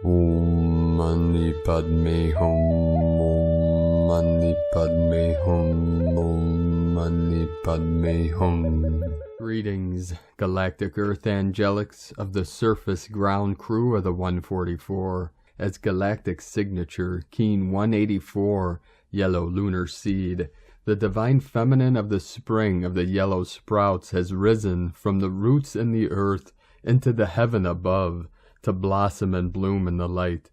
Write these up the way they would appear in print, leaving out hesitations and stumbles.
Om Mani Padme Hum, Om Mani Padme Hum, Om Mani Padme Hum. Greetings, Galactic Earth Angelics of the surface ground crew of the 144. As Galactic Signature, Keen 184, Yellow Lunar Seed, the Divine Feminine of the spring of the yellow sprouts has risen from the roots in the earth into the heaven above, to blossom and bloom in the light.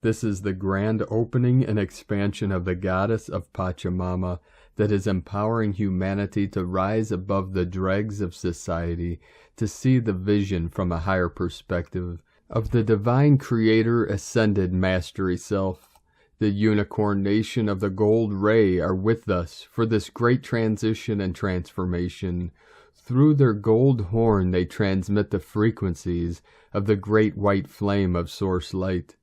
This is the grand opening and expansion of the goddess of Pachamama that is empowering humanity to rise above the dregs of society, to see the vision from a higher perspective of the divine creator ascended mastery self. The unicorn nation of the gold ray are with us for this great transition and transformation. Through their gold horn they transmit the frequencies of the great white flame of source light.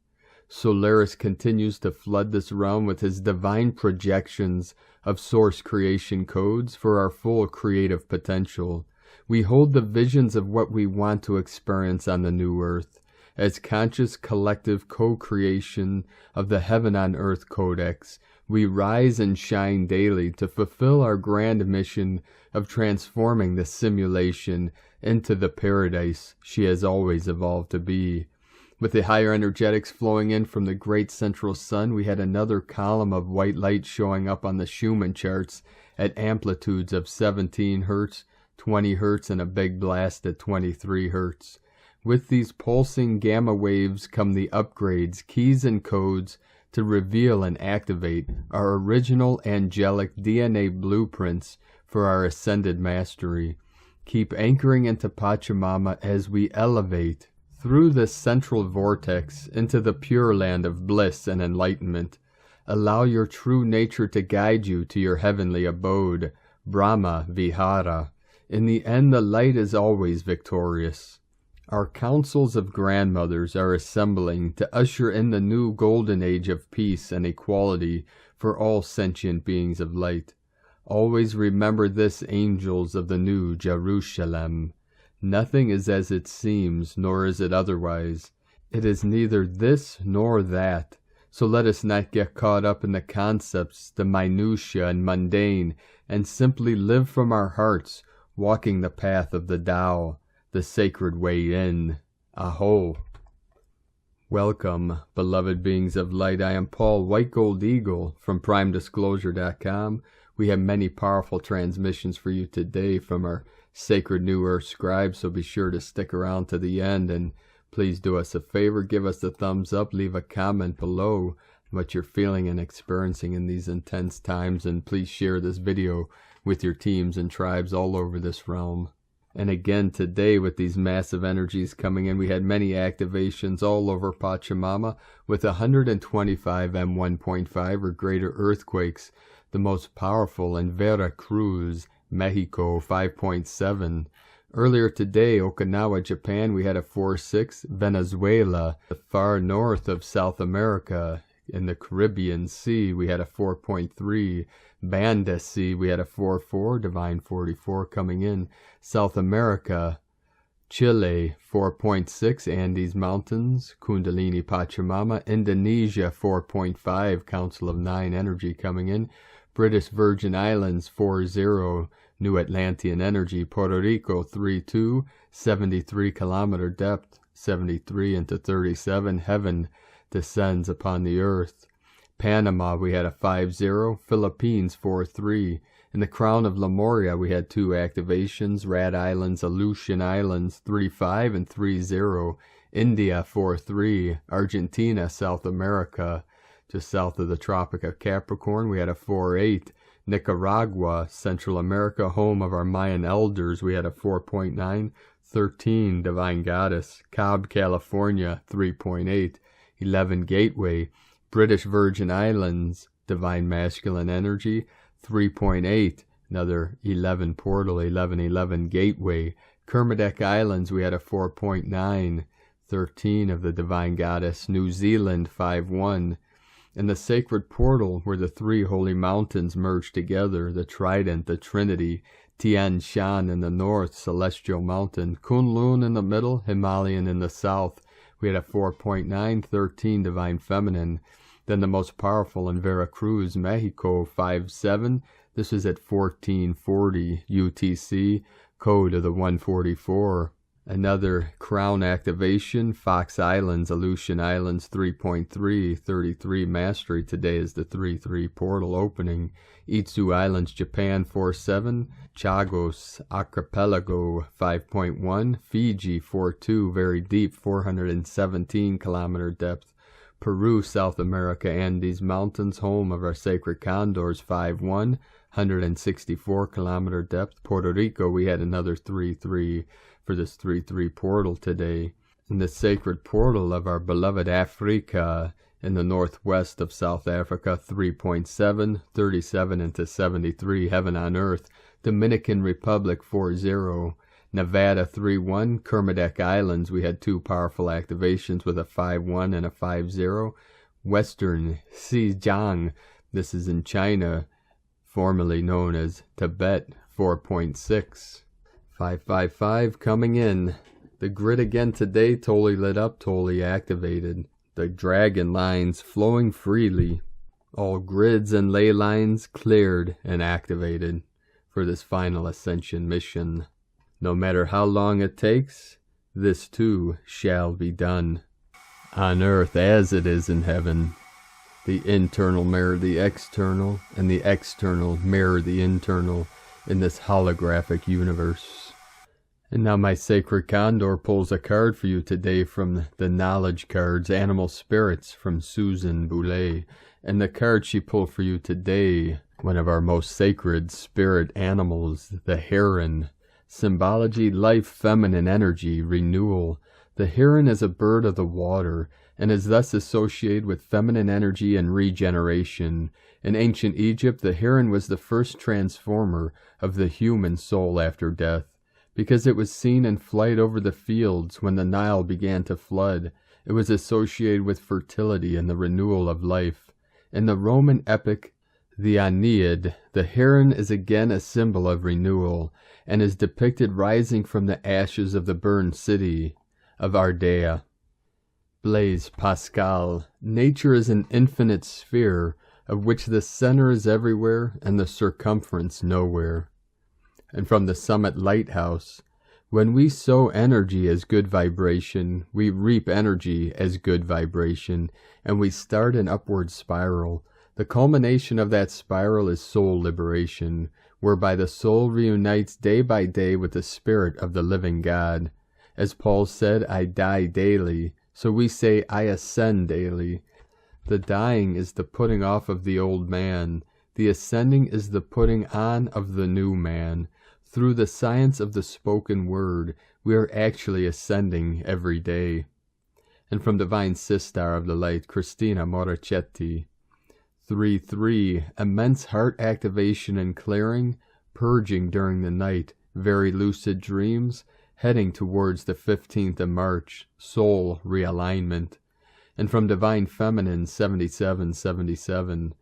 Solaris continues to flood this realm with his divine projections of source creation codes for our full creative potential. We hold the visions of what we want to experience on the new earth, as conscious collective co-creation of the Heaven on Earth Codex. We rise and shine daily to fulfill our grand mission of transforming the simulation into the paradise she has always evolved to be. With the higher energetics flowing in from the great central sun, we had another column of white light showing up on the Schumann charts at amplitudes of 17 Hertz, 20 Hertz, and a big blast at 23 Hertz. With these pulsing gamma waves come the upgrades, keys, and codes to reveal and activate our original angelic DNA blueprints for our ascended mastery. Keep anchoring into Pachamama as we elevate through this central vortex into the pure land of bliss and enlightenment. Allow your true nature to guide you to your heavenly abode, Brahma Vihara. In the end, the light is always victorious. Our councils of grandmothers are assembling to usher in the new golden age of peace and equality for all sentient beings of light. Always remember this, angels of the new Jerusalem. Nothing is as it seems, nor is it otherwise. It is neither this nor that. So let us not get caught up in the concepts, the minutiae and mundane, and simply live from our hearts, walking the path of the Tao, the sacred way in. Aho. Welcome, beloved beings of light. I am Paul White Gold Eagle from PrimeDisclosure.com. We have many powerful transmissions for you today from our Sacred New Earth Scribe, so be sure to stick around to the end, and please do us a favor, give us a thumbs up, leave a comment below what you're feeling and experiencing in these intense times, and please share this video with your teams and tribes all over this realm. And again, today with these massive energies coming in, we had many activations all over Pachamama with 125 M1.5 or greater earthquakes, the most powerful in Veracruz, Mexico, 5.7. Earlier today, Okinawa, Japan, we had a 4.6. Venezuela, the far north of South America, in the Caribbean Sea, we had a 4.3. Banda Sea, we had a 4.4. Divine 44 coming in. South America, Chile, 4.6. Andes Mountains, Kundalini Pachamama. Indonesia, 4.5. Council of 9 energy coming in. British Virgin Islands, 4.0. New Atlantean energy. Puerto Rico, 3.2. 73 kilometer depth. 73 into 37. Heaven descends upon the earth. Panama, we had a 5.0. Philippines, 4.3. In the Crown of Lemuria, we had 2 activations. Rat Islands, Aleutian Islands, 3.5 and 3.0. India, 4.3. Argentina, South America, just south of the Tropic of Capricorn, we had a 4.8. Nicaragua, Central America, home of our Mayan elders, we had a 4.9. 13, Divine Goddess. Cobb, California, 3.8. 11, Gateway. British Virgin Islands, Divine Masculine Energy, 3.8. Another 11 portal, 1111 Gateway. Kermadec Islands, we had a 4.9. 13 of the Divine Goddess. New Zealand, 5.1. In the sacred portal where the 3 holy mountains merge together, the Trident, the Trinity, Tian Shan in the north, Celestial Mountain, Kunlun in the middle, Himalayan in the south, we had a 4.9, 13 Divine Feminine. Then the most powerful in Veracruz, Mexico, 5.7. This was at 1440 UTC, code of the 144. Another crown activation, Fox Islands, Aleutian Islands, 3.3, 33 mastery. Today is the 3.3 portal opening. Itsu Islands, Japan, 4.7. Chagos Archipelago, 5.1. Fiji, 4.2, very deep, 417 kilometer depth. Peru, South America, Andes Mountains, home of our sacred condors, 5.1, 164 kilometer depth. Puerto Rico, we had another 3.3 for this 3.3 portal today. In the sacred portal of our beloved Africa in the northwest of South Africa, 3.7, 37 into 73, heaven on earth. Dominican Republic, 4.0. Nevada, 3.1. Kermadec Islands, we had two powerful activations with a 5.1 and a 5.0. Western Xinjiang, this is in China, formerly known as Tibet, 4.6. 555 coming in. The grid again today, totally lit up, totally activated. The dragon lines flowing freely. All grids and ley lines cleared and activated for this final ascension mission. No matter how long it takes, this too shall be done. On earth as it is in heaven. The internal mirror the external, and the external mirror the internal in this holographic universe. And now my sacred condor pulls a card for you today from the knowledge cards, Animal Spirits, from Susan Boulay. And the card she pulled for you today, one of our most sacred spirit animals, the heron. Symbology, life, feminine energy, renewal. The heron is a bird of the water, and is thus associated with feminine energy and regeneration. In ancient Egypt, the heron was the first transformer of the human soul after death. Because it was seen in flight over the fields when the Nile began to flood, it was associated with fertility and the renewal of life. In the Roman epic, the Aeneid, the heron is again a symbol of renewal, and is depicted rising from the ashes of the burned city of Ardea. Blaise Pascal, nature is an infinite sphere, of which the center is everywhere and the circumference nowhere. And from the Summit Lighthouse, when we sow energy as good vibration, we reap energy as good vibration, and we start an upward spiral. The culmination of that spiral is soul liberation, whereby the soul reunites day by day with the spirit of the living God. As Paul said, I die daily, so we say I ascend daily. The dying is the putting off of the old man. The ascending is the putting on of the new man. Through the science of the spoken word, we are actually ascending every day. And from Divine Sistar of the Light, Christina Morachetti, 3.3, immense heart activation and clearing, purging during the night, very lucid dreams, heading towards the 15th of March, soul realignment. And from Divine Feminine, 7777,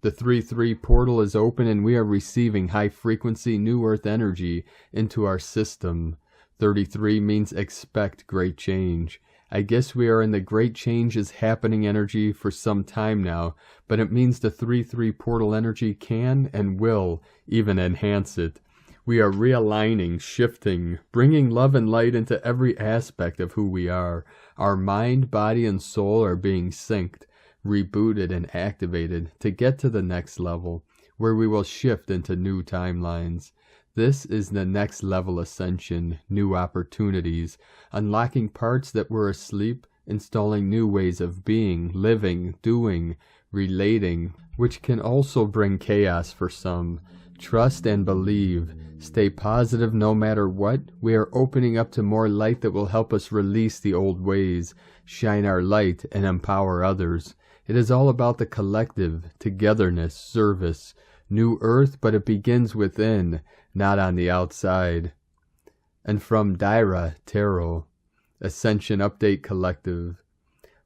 the 3.3 portal is open and we are receiving high-frequency New Earth energy into our system. 33 means expect great change. I guess we are in the great change is happening energy for some time now, but it means the 3.3 portal energy can and will even enhance it. We are realigning, shifting, bringing love and light into every aspect of who we are. Our mind, body, and soul are being synced, rebooted and activated to get to the next level, where we will shift into new timelines. This is the next level ascension, new opportunities, unlocking parts that were asleep, installing new ways of being, living, doing, relating, which can also bring chaos for some. Trust and believe. Stay positive no matter what. We are opening up to more light that will help us release the old ways, shine our light, and empower others. It is all about the collective, togetherness, service, new earth, but it begins within, not on the outside. And from Daira Tarot, Ascension Update Collective,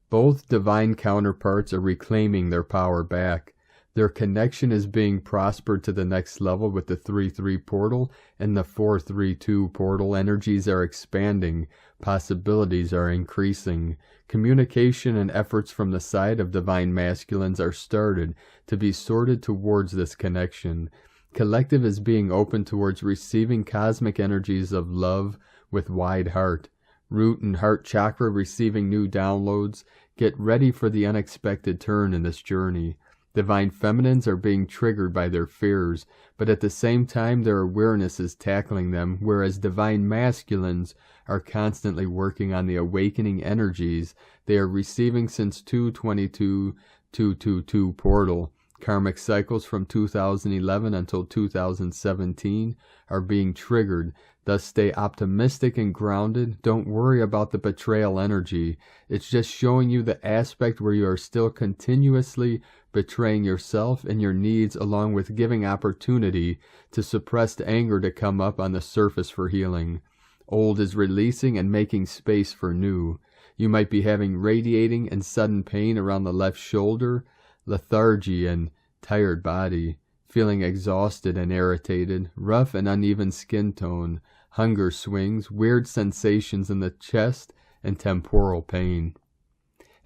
both divine counterparts are reclaiming their power back. Their connection is being prospered to the next level with the 3-3 portal, and the 4-3-2 portal energies are expanding. Possibilities are increasing. Communication and efforts from the side of divine masculines are started to be sorted towards this connection. Collective is being open towards receiving cosmic energies of love with wide heart. Root and heart chakra receiving new downloads. Get ready for the unexpected turn in this journey. Divine feminines are being triggered by their fears, but at the same time their awareness is tackling them, whereas divine masculines are constantly working on the awakening energies they are receiving since 2/22/222 portal. Karmic cycles from 2011 until 2017 are being triggered. Thus stay optimistic and grounded. Don't worry about the betrayal energy. It's just showing you the aspect where you are still continuously betraying yourself and your needs, along with giving opportunity to suppressed anger to come up on the surface for healing. Old is releasing and making space for new. You might be having radiating and sudden pain around the left shoulder, lethargy and tired body, feeling exhausted and irritated, rough and uneven skin tone, hunger swings, weird sensations in the chest, and temporal pain.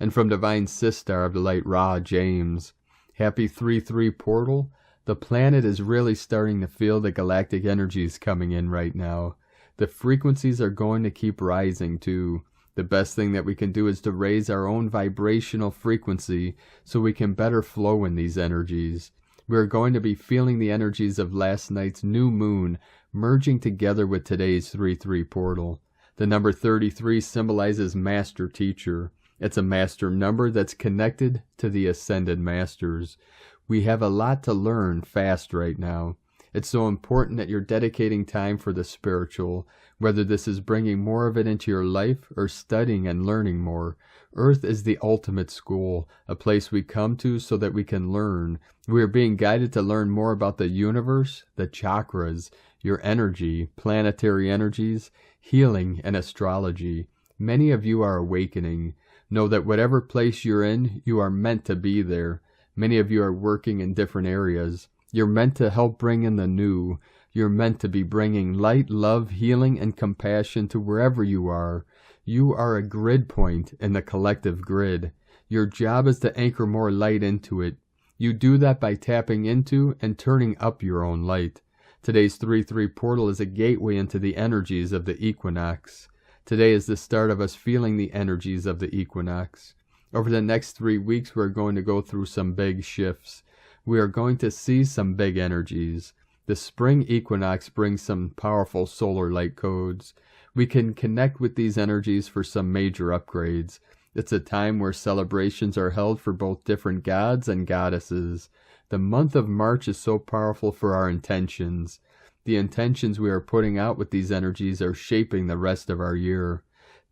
And from Divine Sistar of the Light Ra, James, happy 3-3 portal. The planet is really starting to feel the galactic energies coming in right now. The frequencies are going to keep rising too. The best thing that we can do is to raise our own vibrational frequency so we can better flow in these energies. We are going to be feeling the energies of last night's new moon merging together with today's 3-3 portal. The number 33 symbolizes master teacher. It's a master number that's connected to the ascended masters. We have a lot to learn fast right now. It's so important that you're dedicating time for the spiritual, whether this is bringing more of it into your life or studying and learning more. Earth is the ultimate school, a place we come to so that we can learn. We are being guided to learn more about the universe, the chakras, your energy, planetary energies, healing, and astrology. Many of you are awakening. Know that whatever place you're in, you are meant to be there. Many of you are working in different areas. You're meant to help bring in the new. You're meant to be bringing light, love, healing, and compassion to wherever you are. You are a grid point in the collective grid. Your job is to anchor more light into it. You do that by tapping into and turning up your own light. Today's 3-3 portal is a gateway into the energies of the equinox. Today is the start of us feeling the energies of the equinox. Over the next 3 weeks, we're going to go through some big shifts. We are going to see some big energies. The spring equinox brings some powerful solar light codes. We can connect with these energies for some major upgrades. It's a time where celebrations are held for both different gods and goddesses. The month of March is so powerful for our intentions. The intentions we are putting out with these energies are shaping the rest of our year.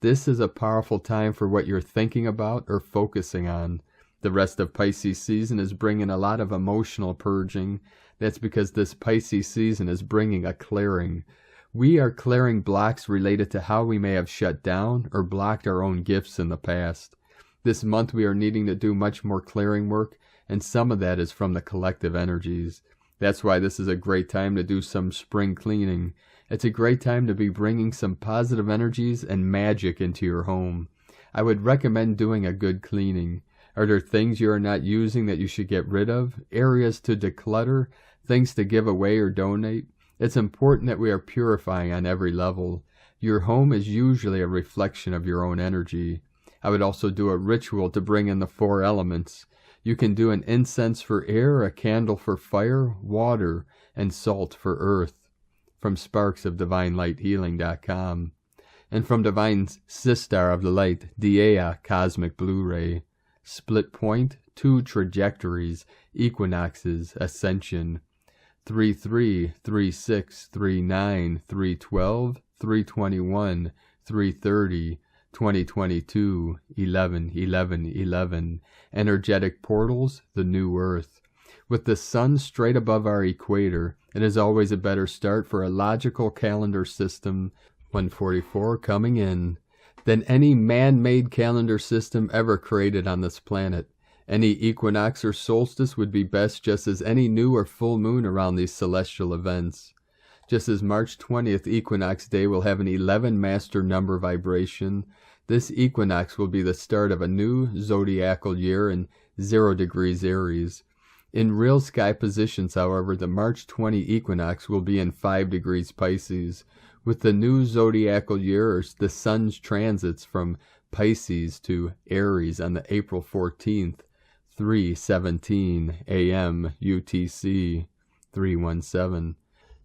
This is a powerful time for what you're thinking about or focusing on. The rest of Pisces season is bringing a lot of emotional purging. That's because this Pisces season is bringing a clearing. We are clearing blocks related to how we may have shut down or blocked our own gifts in the past. This month we are needing to do much more clearing work, and some of that is from the collective energies. That's why this is a great time to do some spring cleaning. It's a great time to be bringing some positive energies and magic into your home. I would recommend doing a good cleaning. Are there things you are not using that you should get rid of? Areas to declutter? Things to give away or donate? It's important that we are purifying on every level. Your home is usually a reflection of your own energy. I would also do a ritual to bring in the 4 elements. You can do an incense for air, a candle for fire, water, and salt for earth. From sparksofdivinelightshealing.com. And from Divine Sistar of the Light, Dea Cosmic Blu-ray. Split point, 2 trajectories, equinoxes, ascension. 3-3, 3-6, 3-9, 3-12, 3-21, 3-30, 2022, 11-11-11. Energetic portals, the new earth. With the sun straight above our equator, it is always a better start for a logical calendar system, 144 coming in, than any man-made calendar system ever created on this planet. Any equinox or solstice would be best, just as any new or full moon around these celestial events. Just as March 20th Equinox Day will have an 11 master number vibration, this equinox will be the start of a new zodiacal year in 0 degrees Aries. In real sky positions, however, the March 20 equinox will be in 5 degrees Pisces, with the new zodiacal year or the sun's transits from Pisces to Aries on the April 14th, 3:17 a.m. UTC 317.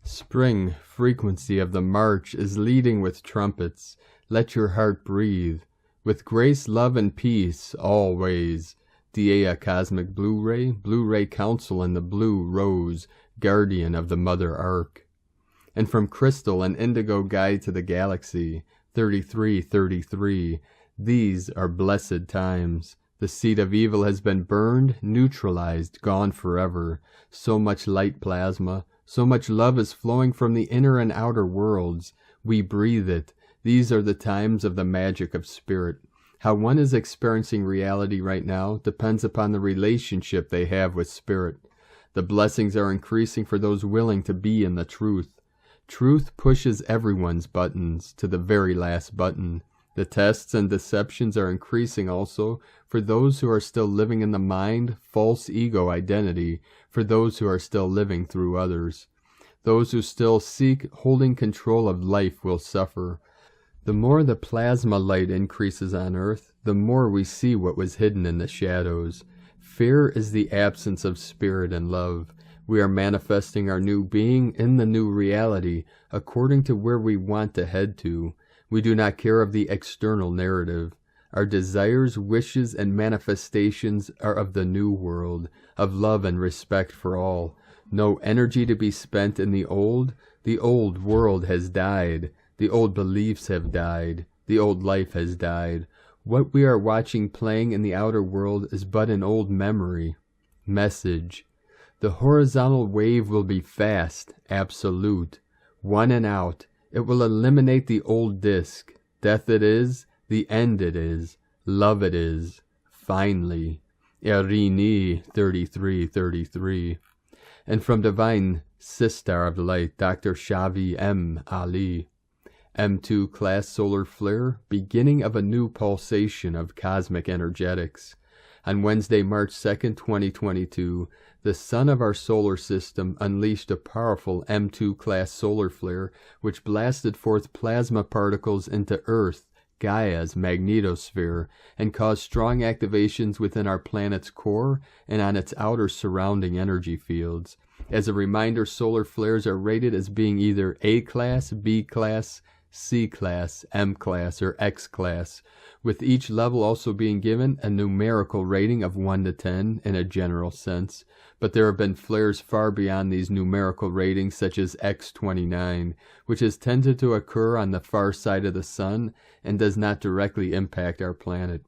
Spring frequency of the March is leading with trumpets. Let your heart breathe. With grace, love, and peace, always. Dea Cosmic Blu-ray Council, and the Blue Rose, guardian of the Mother Ark. And from Crystal, an Indigo Guide to the Galaxy, 3333. These are blessed times. The seed of evil has been burned, neutralized, gone forever. So much light plasma, so much love is flowing from the inner and outer worlds. We breathe it. These are the times of the magic of spirit. How one is experiencing reality right now depends upon the relationship they have with spirit. The blessings are increasing for those willing to be in the truth. Truth pushes everyone's buttons to the very last button. The tests and deceptions are increasing also for those who are still living in the mind, false ego identity, for those who are still living through others. Those who still seek holding control of life will suffer. The more the plasma light increases on earth, the more we see what was hidden in the shadows. Fear is the absence of spirit and love. We are manifesting our new being in the new reality, according to where we want to head to. We do not care of the external narrative. Our desires, wishes, and manifestations are of the new world, of love and respect for all. No energy to be spent in the old. The old world has died. The old beliefs have died. The old life has died. What we are watching playing in the outer world is but an old memory. Message. The horizontal wave will be fast, absolute. One and out. It will eliminate the old disc. Death it is, the end it is, love it is. Finally. Erini 3333. And from Divine Sister of Light, Dr. Shavi M. Ali. M2 class solar flare, beginning of a new pulsation of cosmic energetics. On Wednesday, March 2nd, 2022, the sun of our solar system unleashed a powerful M2 class solar flare which blasted forth plasma particles into Earth, Gaia's magnetosphere, and caused strong activations within our planet's core and on its outer surrounding energy fields. As a reminder, solar flares are rated as being either A class, B class, C class, M class, or X class, with each level also being given a numerical rating of 1 to 10 in a general sense. But there have been flares far beyond these numerical ratings, such as X29, which has tended to occur on the far side of the sun and does not directly impact our planet.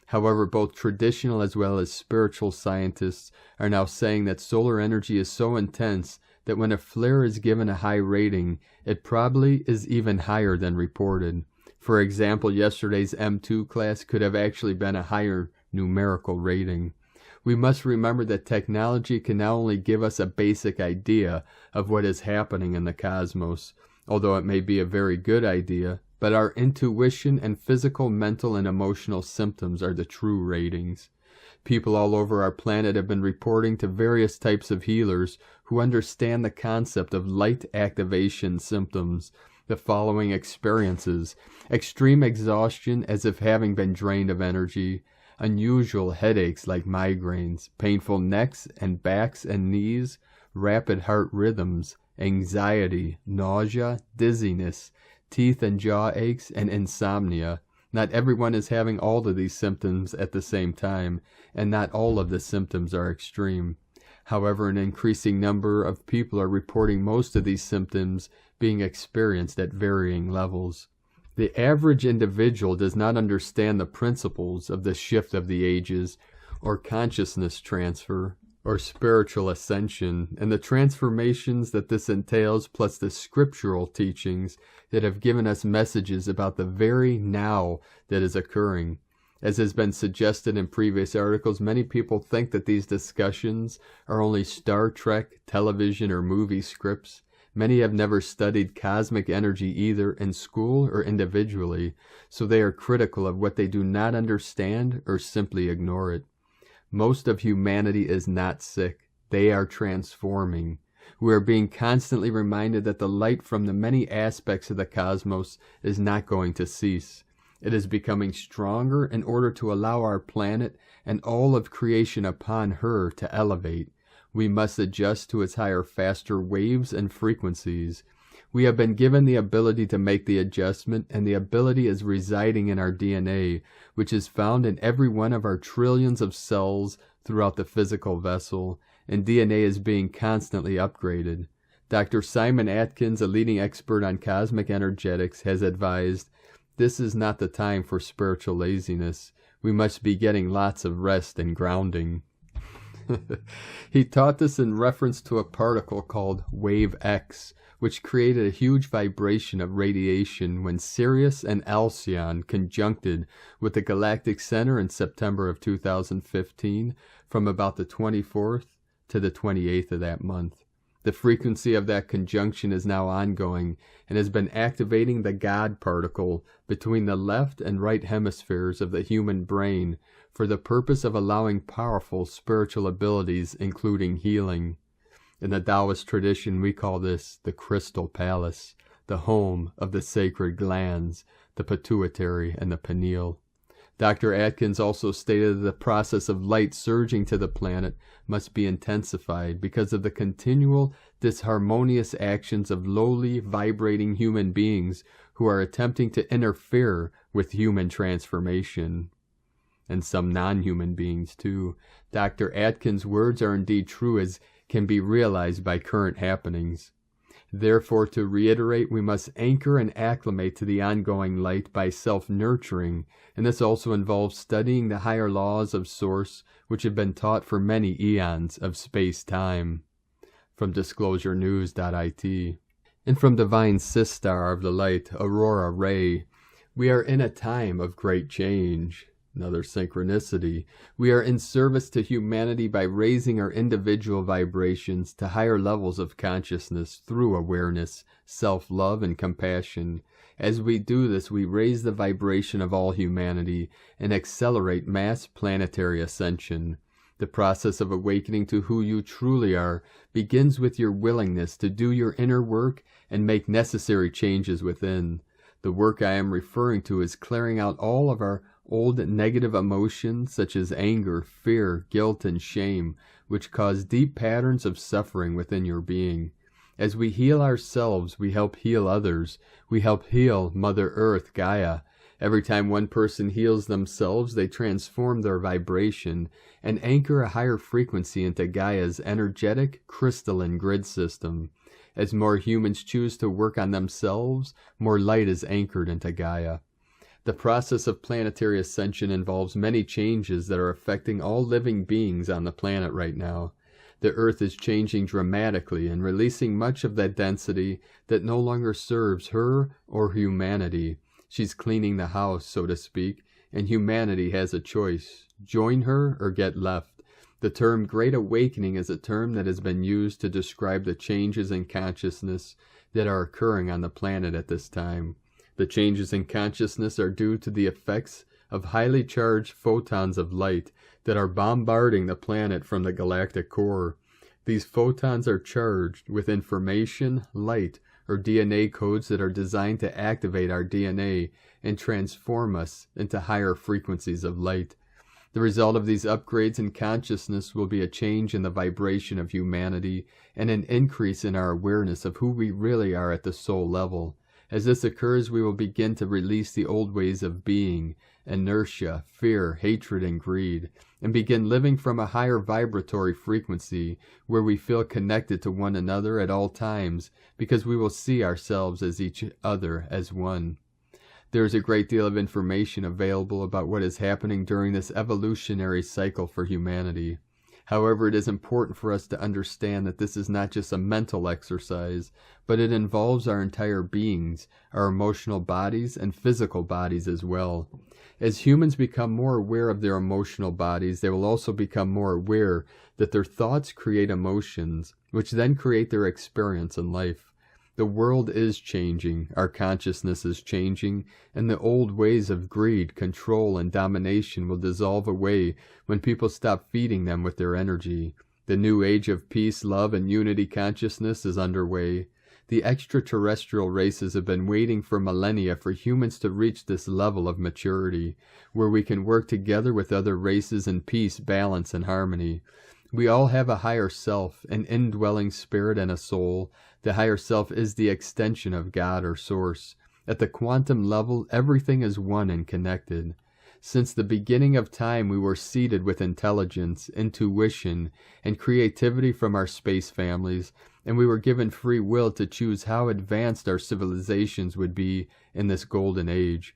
However, both traditional as well as spiritual scientists are now saying that solar energy is so intense that when a flare is given a high rating, it probably is even higher than reported. For example, yesterday's M2 class could have actually been a higher numerical rating. We must remember that technology can now only give us a basic idea of what is happening in the cosmos, although it may be a very good idea, but our intuition and physical, mental, and emotional symptoms are the true ratings. People all over our planet have been reporting to various types of healers who understand the concept of light activation symptoms, the following experiences: extreme exhaustion as if having been drained of energy, unusual headaches like migraines, painful necks and backs and knees, rapid heart rhythms, anxiety, nausea, dizziness, teeth and jaw aches, and insomnia. Not everyone is having all of these symptoms at the same time, and not all of the symptoms are extreme. However, an increasing number of people are reporting most of these symptoms being experienced at varying levels. The average individual does not understand the principles of the shift of the ages, or consciousness transfer, or spiritual ascension, and the transformations that this entails, plus the scriptural teachings that have given us messages about the very now that is occurring. As has been suggested in previous articles, many people think that these discussions are only Star Trek, television, or movie scripts. Many have never studied cosmic energy either in school or individually, so they are critical of what they do not understand or simply ignore it. Most of humanity is not sick. They are transforming. We are being constantly reminded that the light from the many aspects of the cosmos is not going to cease. It is becoming stronger in order to allow our planet and all of creation upon her to elevate. We must adjust to its higher, faster waves and frequencies. We have been given the ability to make the adjustment, and the ability is residing in our DNA, which is found in every one of our trillions of cells throughout the physical vessel, and DNA is being constantly upgraded. Dr. Simon Atkins, a leading expert on cosmic energetics, has advised, "This is not the time for spiritual laziness. We must be getting lots of rest and grounding." He taught this in reference to a particle called wave X, which created a huge vibration of radiation when Sirius and Alcyon conjuncted with the galactic center in September of 2015 from about the 24th to the 28th of that month. The frequency of that conjunction is now ongoing and has been activating the God particle between the left and right hemispheres of the human brain for the purpose of allowing powerful spiritual abilities, including healing. In the Taoist tradition, we call this the Crystal Palace, the home of the sacred glands, the pituitary and the pineal. Dr. Atkins also stated that the process of light surging to the planet must be intensified because of the continual disharmonious actions of lowly vibrating human beings who are attempting to interfere with human transformation. And some non-human beings too. Dr. Atkins' words are indeed true as can be realized by current happenings. Therefore, to reiterate, we must anchor and acclimate to the ongoing light by self-nurturing, and this also involves studying the higher laws of Source, which have been taught for many eons of space-time. From DisclosureNews.it. And from Divine Sistar of the Light, Lara A, we are in a time of great change. Another synchronicity. We are in service to humanity by raising our individual vibrations to higher levels of consciousness through awareness, self-love, and compassion. As we do this, we raise the vibration of all humanity and accelerate mass planetary ascension. The process of awakening to who you truly are begins with your willingness to do your inner work and make necessary changes within. The work I am referring to is clearing out all of our old negative emotions such as anger, fear, guilt, and shame, which cause deep patterns of suffering within your being. As we heal ourselves, we help heal others. We help heal Mother Earth, Gaia. Every time one person heals themselves, they transform their vibration and anchor a higher frequency into Gaia's energetic, crystalline grid system. As more humans choose to work on themselves, more light is anchored into Gaia. The process of planetary ascension involves many changes that are affecting all living beings on the planet right now. The Earth is changing dramatically and releasing much of that density that no longer serves her or humanity. She's cleaning the house, so to speak, and humanity has a choice: join her or get left. The term Great Awakening is a term that has been used to describe the changes in consciousness that are occurring on the planet at this time. The changes in consciousness are due to the effects of highly charged photons of light that are bombarding the planet from the galactic core. These photons are charged with information, light, or DNA codes that are designed to activate our DNA and transform us into higher frequencies of light. The result of these upgrades in consciousness will be a change in the vibration of humanity and an increase in our awareness of who we really are at the soul level. As this occurs, we will begin to release the old ways of being, inertia, fear, hatred, and greed, and begin living from a higher vibratory frequency where we feel connected to one another at all times because we will see ourselves as each other as one. There is a great deal of information available about what is happening during this evolutionary cycle for humanity. However, it is important for us to understand that this is not just a mental exercise, but it involves our entire beings, our emotional bodies and physical bodies as well. As humans become more aware of their emotional bodies, they will also become more aware that their thoughts create emotions, which then create their experience in life. The world is changing, our consciousness is changing, and the old ways of greed, control, and domination will dissolve away when people stop feeding them with their energy. The new age of peace, love, and unity consciousness is underway. The extraterrestrial races have been waiting for millennia for humans to reach this level of maturity, where we can work together with other races in peace, balance, and harmony. We all have a higher self, an indwelling spirit, and a soul. The higher self is the extension of God or Source. At the quantum level, everything is one and connected. Since the beginning of time, we were seeded with intelligence, intuition, and creativity from our space families, and we were given free will to choose how advanced our civilizations would be in this golden age.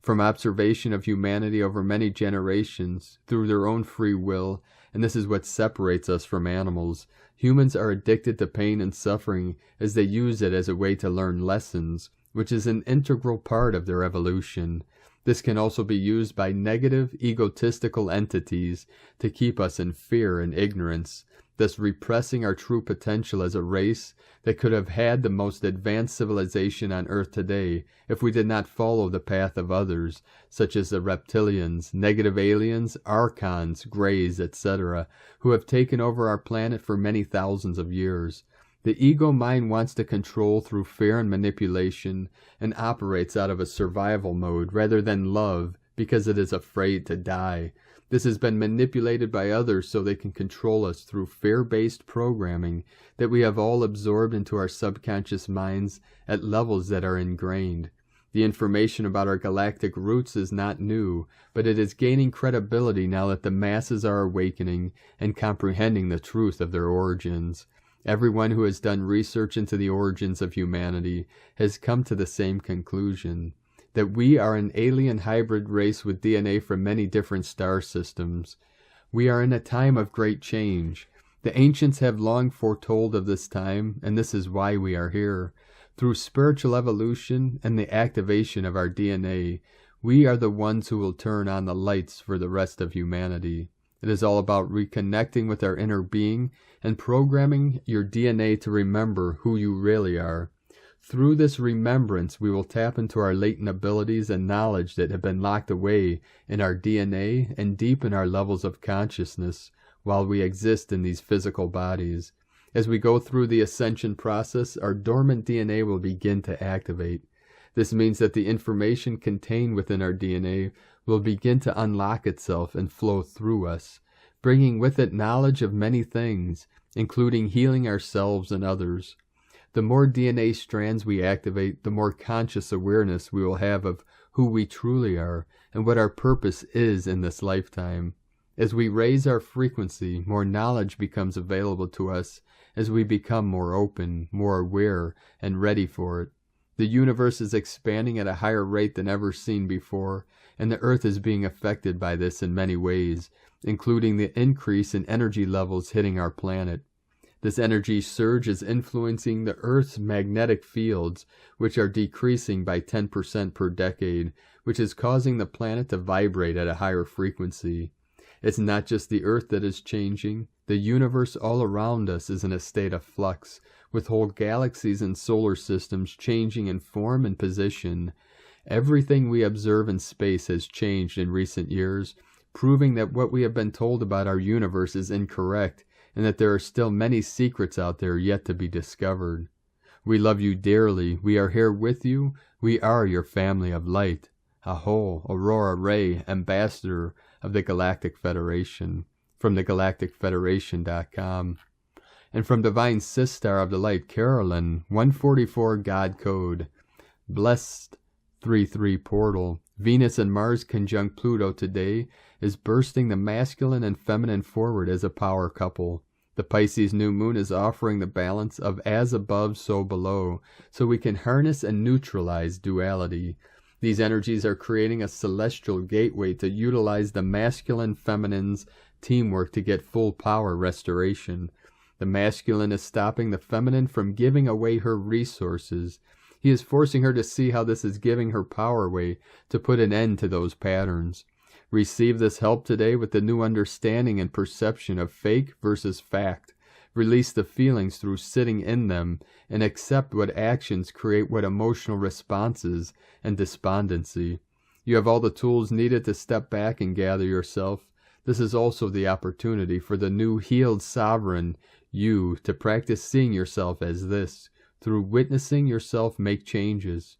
From observation of humanity over many generations, through their own free will, and this is what separates us from animals, humans are addicted to pain and suffering as they use it as a way to learn lessons, which is an integral part of their evolution. This can also be used by negative, egotistical entities to keep us in fear and ignorance, thus repressing our true potential as a race that could have had the most advanced civilization on Earth today if we did not follow the path of others, such as the reptilians, negative aliens, archons, greys, etc., who have taken over our planet for many thousands of years. The ego mind wants to control through fear and manipulation and operates out of a survival mode rather than love because it is afraid to die. This has been manipulated by others so they can control us through fear-based programming that we have all absorbed into our subconscious minds at levels that are ingrained. The information about our galactic roots is not new, but it is gaining credibility now that the masses are awakening and comprehending the truth of their origins. Everyone who has done research into the origins of humanity has come to the same conclusion, that we are an alien hybrid race with DNA from many different star systems. We are in a time of great change. The ancients have long foretold of this time, and this is why we are here. Through spiritual evolution and the activation of our DNA, we are the ones who will turn on the lights for the rest of humanity. It is all about reconnecting with our inner being and programming your DNA to remember who you really are. Through this remembrance, we will tap into our latent abilities and knowledge that have been locked away in our DNA and deepen our levels of consciousness while we exist in these physical bodies. As we go through the ascension process, our dormant DNA will begin to activate. This means that the information contained within our DNA will begin to unlock itself and flow through us, bringing with it knowledge of many things, including healing ourselves and others. The more DNA strands we activate, the more conscious awareness we will have of who we truly are and what our purpose is in this lifetime. As we raise our frequency, more knowledge becomes available to us as we become more open, more aware, and ready for it. The universe is expanding at a higher rate than ever seen before, and the Earth is being affected by this in many ways, including the increase in energy levels hitting our planet. This energy surge is influencing the Earth's magnetic fields, which are decreasing by 10% per decade, which is causing the planet to vibrate at a higher frequency. It's not just the Earth that is changing. The universe all around us is in a state of flux, with whole galaxies and solar systems changing in form and position. Everything we observe in space has changed in recent years, proving that what we have been told about our universe is incorrect, and that there are still many secrets out there yet to be discovered. We love you dearly. We are here with you. We are your family of light. Aho, Aurora Ray, Ambassador of the Galactic Federation, from thegalacticfederation.com. And from Divine Sistar of the Light, Carolyn, 144 God Code. Blessed 33 Portal. Venus and Mars conjunct Pluto today is bursting the masculine and feminine forward as a power couple. The Pisces new moon is offering the balance of as above, so below, so we can harness and neutralize duality. These energies are creating a celestial gateway to utilize the masculine-feminine's teamwork to get full power restoration. The masculine is stopping the feminine from giving away her resources. He is forcing her to see how this is giving her power away to put an end to those patterns. Receive this help today with the new understanding and perception of fake versus fact. Release the feelings through sitting in them, and accept what actions create what emotional responses and despondency. You have all the tools needed to step back and gather yourself. This is also the opportunity for the new healed sovereign you to practice seeing yourself as this. Through witnessing yourself make changes.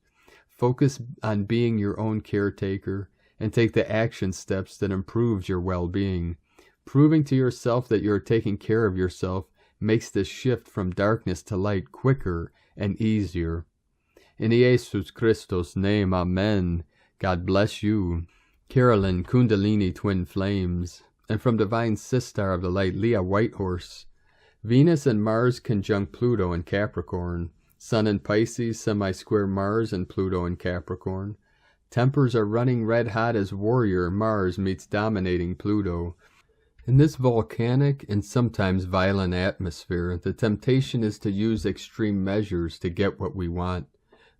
Focus on being your own caretaker and take the action steps that improves your well-being. Proving to yourself that you are taking care of yourself makes this shift from darkness to light quicker and easier. In Jesus Christos' name, Amen. God bless you. Carolyn Kundalini Twin Flames. And from Divine Sistar of the Light, Leah Whitehorse. Venus and Mars conjunct Pluto in Capricorn. Sun in Pisces, semi-square Mars and Pluto in Capricorn. Tempers are running red hot as warrior Mars meets dominating Pluto. In this volcanic and sometimes violent atmosphere, the temptation is to use extreme measures to get what we want.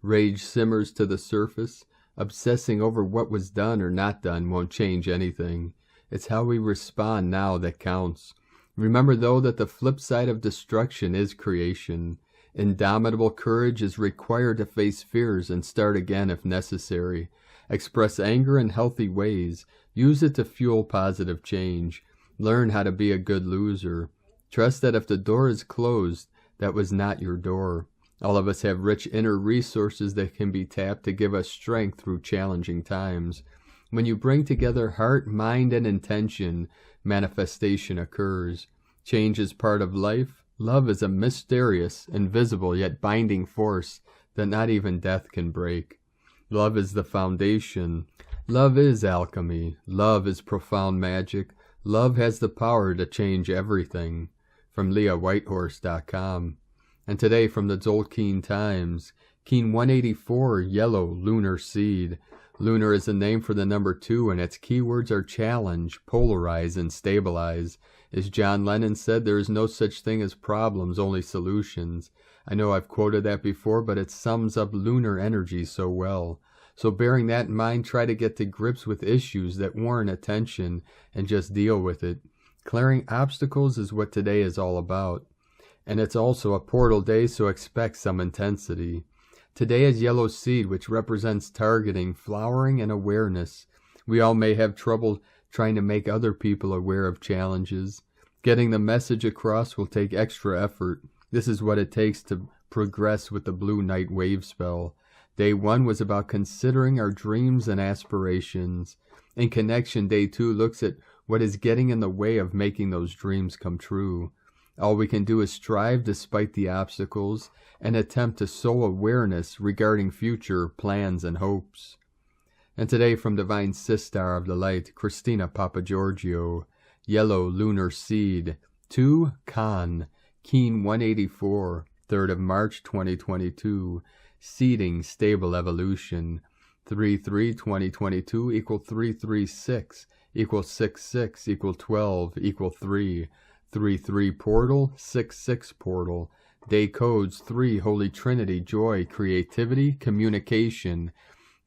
Rage simmers to the surface. Obsessing over what was done or not done won't change anything. It's how we respond now that counts. Remember, though, that the flip side of destruction is creation. Indomitable courage is required to face fears and start again if necessary. Express anger in healthy ways. Use it to fuel positive change. Learn how to be a good loser. Trust that if the door is closed, that was not your door. All of us have rich inner resources that can be tapped to give us strength through challenging times. When you bring together heart, mind, and intention, manifestation occurs. Change is part of life. Love is a mysterious, invisible, yet binding force that not even death can break. Love is the foundation. Love is alchemy. Love is profound magic. Love has the power to change everything. From LeahWhitehorse.com. And today from the Tzolk'in Times, Keen 184, Yellow Lunar Seed. Lunar is a name for the number 2, and its keywords are challenge, polarize, and stabilize. As John Lennon said, there is no such thing as problems, only solutions. I know I've quoted that before, but it sums up lunar energy so well. So bearing that in mind, try to get to grips with issues that warrant attention and just deal with it. Clearing obstacles is what today is all about. And it's also a portal day, so expect some intensity. Today is Yellow Seed, which represents targeting, flowering, and awareness. We all may have trouble trying to make other people aware of challenges. Getting the message across will take extra effort. This is what it takes to progress with the Blue Night Wave spell. Day 1 was about considering our dreams and aspirations. In Connection, Day 2 looks at what is getting in the way of making those dreams come true. All we can do is strive despite the obstacles and attempt to sow awareness regarding future plans and hopes. And today from Divine Sistar of the Light, Christina Papagiorgio, Yellow Lunar Seed, 2 Khan, Keen 184, 3rd of March 2022, Seeding Stable Evolution, 3/3/2022 equal 336 equal 66 equal 12 equal 3. 3/3 portal, 6/6 portal. Day codes 3 Holy Trinity, joy, creativity, communication.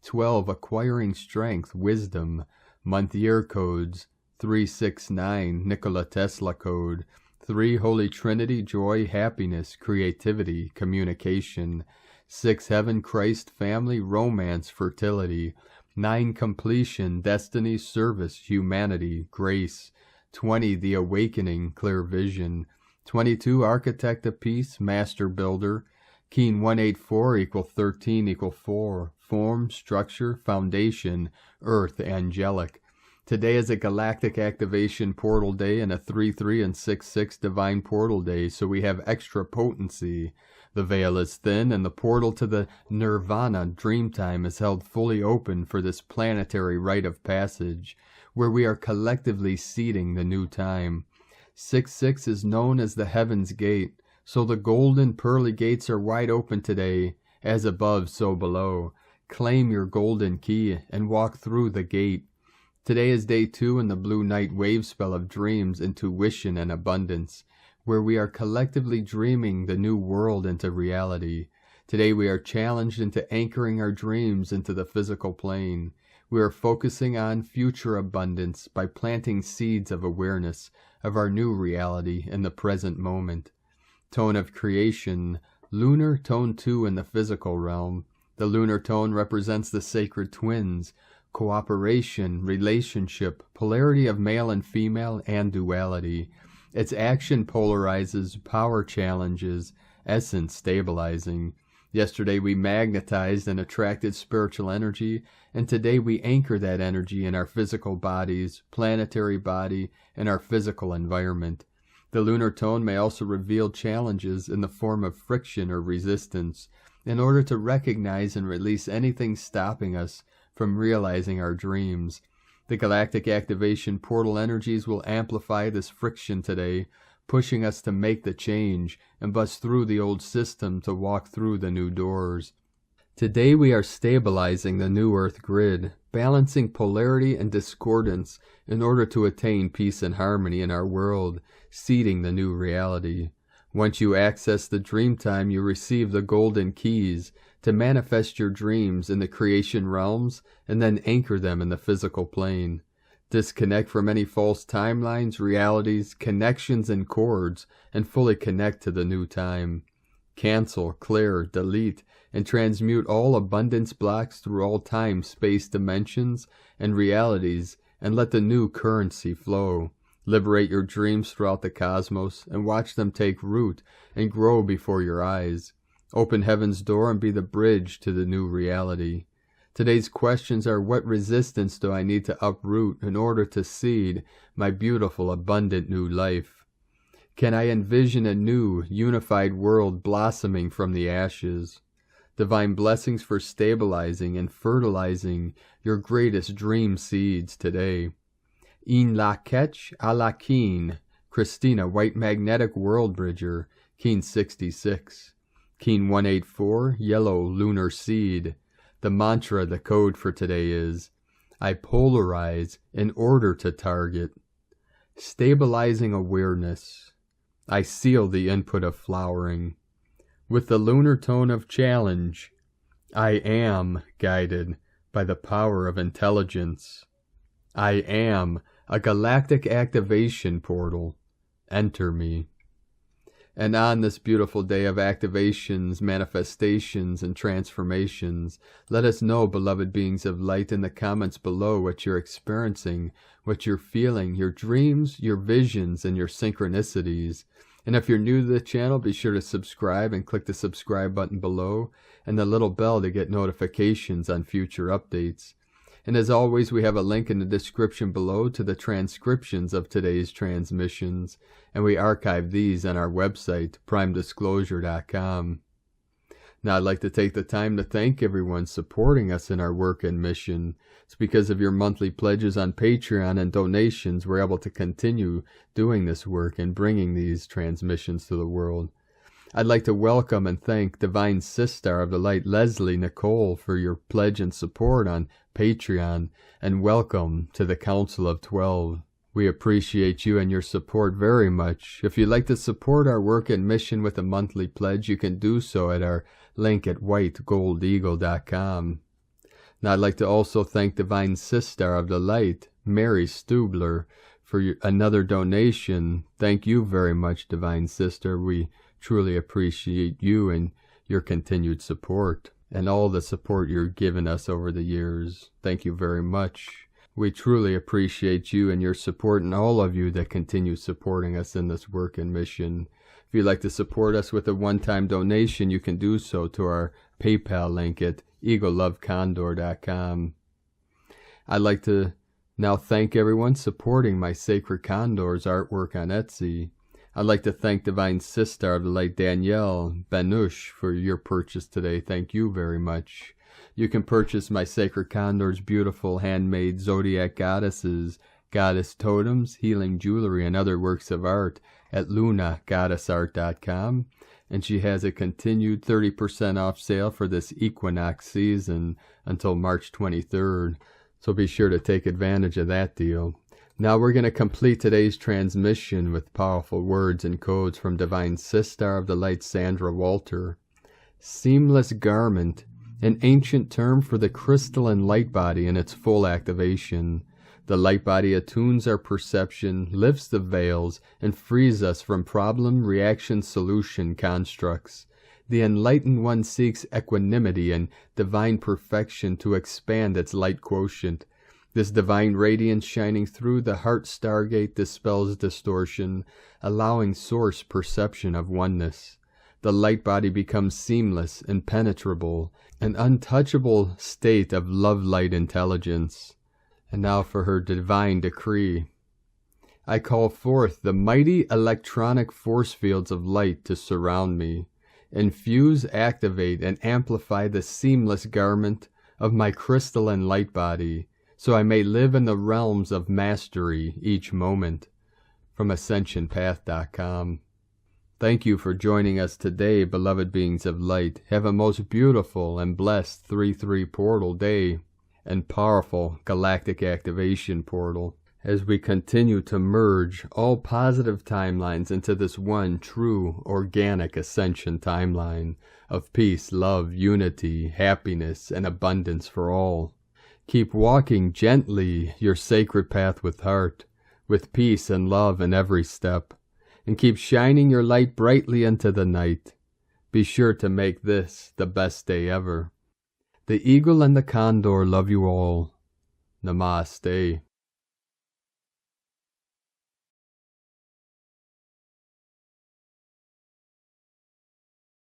12 acquiring strength, wisdom. Month year codes 369 Nikola Tesla code. 3 Holy Trinity, joy, happiness, creativity, communication. 6 Heaven, Christ, family, romance, fertility. 9 Completion, destiny, service, humanity, grace. 20 The Awakening, clear vision. 22 Architect of Peace, Master Builder. Keen 184 equal 13 equal 4. Form, structure, foundation, earth, angelic. Today is a galactic activation portal day and a 3/3 and 6/6 divine portal day, so we have extra potency. The veil is thin, and the portal to the nirvana dreamtime is held fully open for this planetary rite of passage, where we are collectively seeding the new time. 6/6 is known as the Heaven's Gate, so the golden pearly gates are wide open today, as above, so below. Claim your golden key and walk through the gate. Today is day 2 in the blue night wave spell of dreams, intuition, and abundance, where we are collectively dreaming the new world into reality. Today we are challenged into anchoring our dreams into the physical plane. We are focusing on future abundance by planting seeds of awareness of our new reality in the present moment. Tone of creation, lunar tone 2 in the physical realm. The lunar tone represents the sacred twins, cooperation, relationship, polarity of male and female, and duality. Its action polarizes, power challenges, essence stabilizing. Yesterday we magnetized and attracted spiritual energy, and today we anchor that energy in our physical bodies, planetary body, and our physical environment. The lunar tone may also reveal challenges in the form of friction or resistance, in order to recognize and release anything stopping us from realizing our dreams. The galactic activation portal energies will amplify this friction today, pushing us to make the change and bust through the old system to walk through the new doors. Today we are stabilizing the new earth grid, balancing polarity and discordance in order to attain peace and harmony in our world, seeding the new reality. Once you access the dream time, you receive the golden keys to manifest your dreams in the creation realms and then anchor them in the physical plane. Disconnect from any false timelines, realities, connections, and cords, and fully connect to the new time. Cancel, clear, delete, and transmute all abundance blocks through all time, space, dimensions, and realities, and let the new currency flow. Liberate your dreams throughout the cosmos and watch them take root and grow before your eyes. Open heaven's door and be the bridge to the new reality. Today's questions are: what resistance do I need to uproot in order to seed my beautiful, abundant new life? Can I envision a new, unified world blossoming from the ashes? Divine blessings for stabilizing and fertilizing your greatest dream seeds today. In la ketch a la keen, Christina, White Magnetic World Bridger, Keen 66. Keen 184, Yellow Lunar Seed. The mantra, the code for today is: I polarize in order to target. Stabilizing awareness. I seal the input of flowering. With the lunar tone of challenge, I am guided by the power of intelligence. I am a galactic activation portal. Enter me. And on this beautiful day of activations, manifestations, and transformations, let us know, beloved beings of light, in the comments below what you're experiencing, what you're feeling, your dreams, your visions, and your synchronicities. And if you're new to the channel, be sure to subscribe and click the subscribe button below and the little bell to get notifications on future updates. And as always, we have a link in the description below to the transcriptions of today's transmissions, and we archive these on our website, primedisclosure.com. Now, I'd like to take the time to thank everyone supporting us in our work and mission. It's because of your monthly pledges on Patreon and donations we're able to continue doing this work and bringing these transmissions to the world. I'd like to welcome and thank Divine Sister of the Light, Leslie Nicole, for your pledge and support on Patreon, and welcome to the Council of 12. We appreciate you and your support very much. If you'd like to support our work and mission with a monthly pledge, you can do so at our link at whitegoldeagle.com. Now, I'd like to also thank Divine Sister of the Light, Mary Stubler, for another donation. Thank you very much, Divine Sister. We truly appreciate you and your continued support and all the support you've given us over the years. Thank you very much. We truly appreciate you and your support, and all of you that continue supporting us in this work and mission. If you'd like to support us with a one-time donation, you can do so to our PayPal link at eaglelovecondor.com. I'd like to now thank everyone supporting my Sacred Condors artwork on Etsy. I'd like to thank Divine Sister of the Light, Danielle Banush, for your purchase today. Thank you very much. You can purchase my Sacred Condors beautiful handmade Zodiac Goddesses goddess totems, healing jewelry, and other works of art at lunagoddessart.com. And she has a continued 30% off sale for this equinox season until March 23rd. So be sure to take advantage of that deal. Now we're going to complete today's transmission with powerful words and codes from Divine Sister of the Light, Sandra Walter. Seamless garment, an ancient term for the crystalline light body in its full activation. The light body attunes our perception, lifts the veils, and frees us from problem, reaction, solution constructs. The enlightened one seeks equanimity and divine perfection to expand its light quotient. This divine radiance shining through the heart stargate dispels distortion, allowing source perception of oneness. The light body becomes seamless, impenetrable, an untouchable state of love-light intelligence. And now for her divine decree. I call forth the mighty electronic force fields of light to surround me. Infuse, activate, and amplify the seamless garment of my crystalline light body, so I may live in the realms of mastery each moment. From AscensionPath.com. Thank you for joining us today, beloved beings of light. Have a most beautiful and blessed 3-3 portal day and powerful galactic activation portal as we continue to merge all positive timelines into this one true organic ascension timeline of peace, love, unity, happiness, and abundance for all. Keep walking gently your sacred path with heart, with peace and love in every step, and keep shining your light brightly into the night. Be sure to make this the best day ever. The eagle and the condor love you all. Namaste.